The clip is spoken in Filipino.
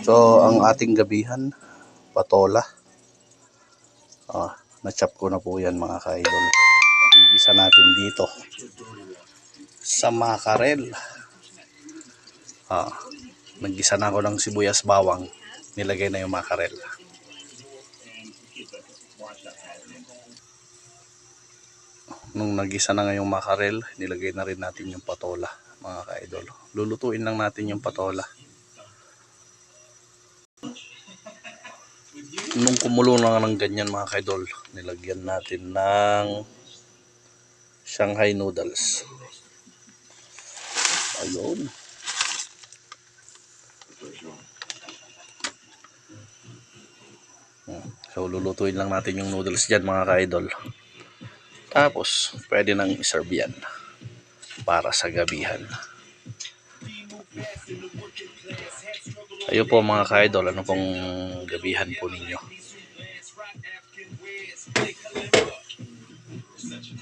So, ang ating gabihan, patola. Na-chop ko na po yan mga ka-idol. Igisa natin dito sa makarel. Naggisa na ako ng sibuyas bawang. Nilagay na yung makarel. Nung nagisa na ngayong makarel, nilagay na rin natin yung patola mga ka-idol. Lulutuin lang natin yung patola. Nung kumulo na ng ganyan mga ka-idol, nilagyan natin ng Shanghai noodles. Ayun. So lulutuin lang natin yung noodles dyan mga ka-idol. Tapos pwede nang iserve yan para sa gabihan. Ayun po mga ka-idol, ano pong gabihan po ninyo?